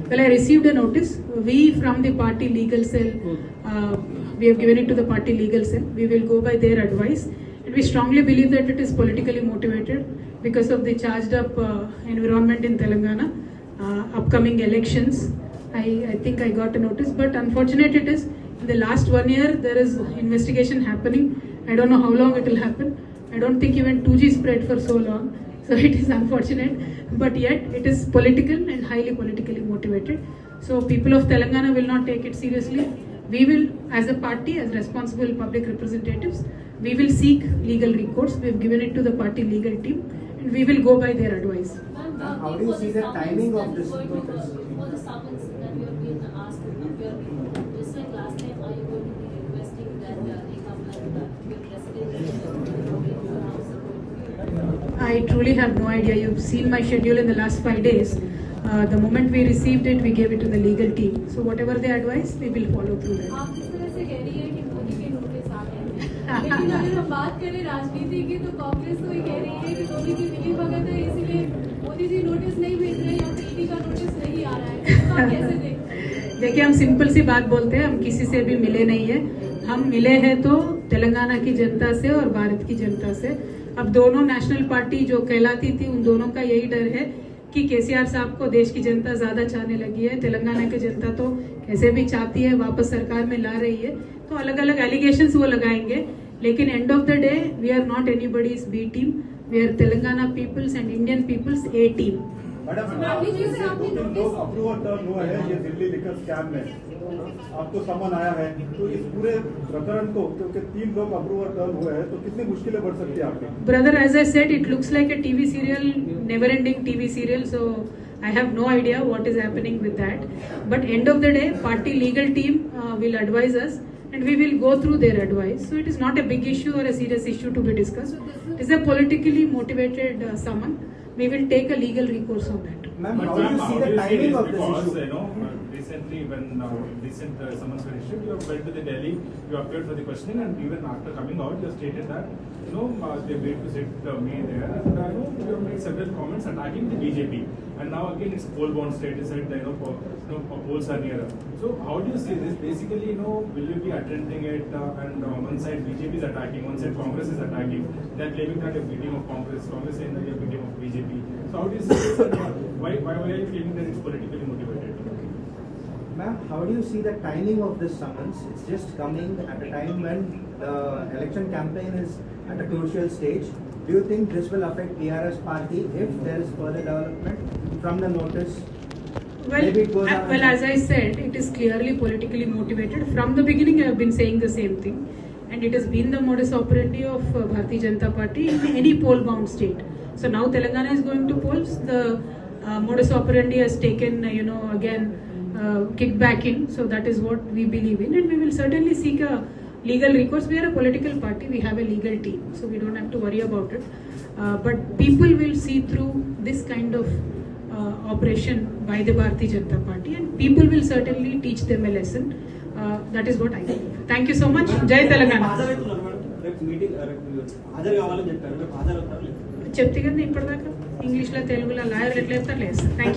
Well, I received a notice. We from the party legal cell, we have given it to the party legal cell. We will go by their advice. And we strongly believe that it is politically motivated because of the charged up environment in Telangana, upcoming elections. I think I got a notice, but unfortunate it is, in the last 1 year, there is investigation happening. I don't know how long it will happen. I don't think even 2G spread for so long. So it is unfortunate, but yet it is political and highly politically motivated. So people of Telangana will not take it seriously. We will, as a party, as responsible public representatives, we will seek legal recourse. We have given it to the party legal team, and we will go by their advice. How do you see the timing of this? For the summons that you have been asked to appear before, just like last time, are you going to be requesting that they come and your president I truly have no idea. You've seen my schedule in the last 5 days. The moment we received it, we gave it to the legal team. So whatever they advise, we will follow through that. आप जिस तरह से कह रही है कि मोदी के notice आ गए हैं, लेकिन अगर हम बात करें राजनीति की तो कांग्रेस तो ये कह रही है कि मोदी की मिलीभगत है, इसीलिए मोदी जी नोटिस नहीं भेज रहे या फिर ईडी का नोटिस नहीं आ रहा है, तो आप कैसे देखते हैं? देखिए, हम सिंपल सी बात बोलते हैं, हम किसी से भी मिले नहीं है. हम मिले हैं तो तेलंगाना की जनता से और भारत की जनता से. अब दोनों नेशनल पार्टी जो कहलाती थी, उन दोनों का यही डर है कि केसीआर साहब को देश की जनता ज्यादा चाहने लगी है. तेलंगाना की जनता तो कैसे भी चाहती है, वापस सरकार में ला रही है. तो अलग अलग एलिगेशंस वो लगाएंगे, लेकिन end of the day we are not anybody's B team. We are Telangana peoples and Indian peoples A team. लोग अप्रूवल टर्न हुआ है ये दिल्ली लिकर स्कैम में, आपको समन आया है, तो इस पूरे प्रकरण को, क्योंकि 3 लोग अप्रूवल टर्न हुए हैं, तो कितनी मुश्किलें बढ़ सकती है आपकी? Brother, as I said, it looks like a TV serial, never-ending TV serial. So I have no idea what is happening with that. But end of the day, party legal team will advise us, and we will go through their advice. So it is not a big issue or a serious issue to be discussed. It is a politically motivated summon. We will take a legal recourse on that. Ma'am, how do you see the timing of this issue? Recently, when recent summons were issued, you went to the Delhi, you appeared for the questioning, and even after coming out, you stated that they agreed to sit me there, and you have made several comments attacking the BJP. And now again, it's poll-bound state. You said polls are nearer. So how do you see this? Basically, will you be attending it? And on one side BJP is attacking, one side Congress is attacking. They're claiming that you're victim of Congress saying that you're victim of BJP. So how do you see this? Why are you claiming that it's politically motivated? Ma'am, how do you see the timing of this summons? It's just coming at a time when the election campaign is at a crucial stage. Do you think this will affect PRS party if there is further development from the notice? Well, as I said, it is clearly politically motivated. From the beginning, I have been saying the same thing. And it has been the modus operandi of Bharatiya Janata Party in any poll-bound state. So now Telangana is going to polls. The modus operandi has taken, kicked back in. So that is what we believe in. And we will certainly seek a legal recourse. We are a political party. We have a legal team. So we don't have to worry about it. But people will see through this kind of operation by the Bharatiya Janata Party. And people will certainly teach them a lesson. That is what I think. Thank you so much. Jai Telangana. చెప్తే కదా ఇప్పటిదాకా ఇంగ్లీష్లో తెలుగులో లాయర్లు ఎట్లా చెప్తారు లేదు. Thank you.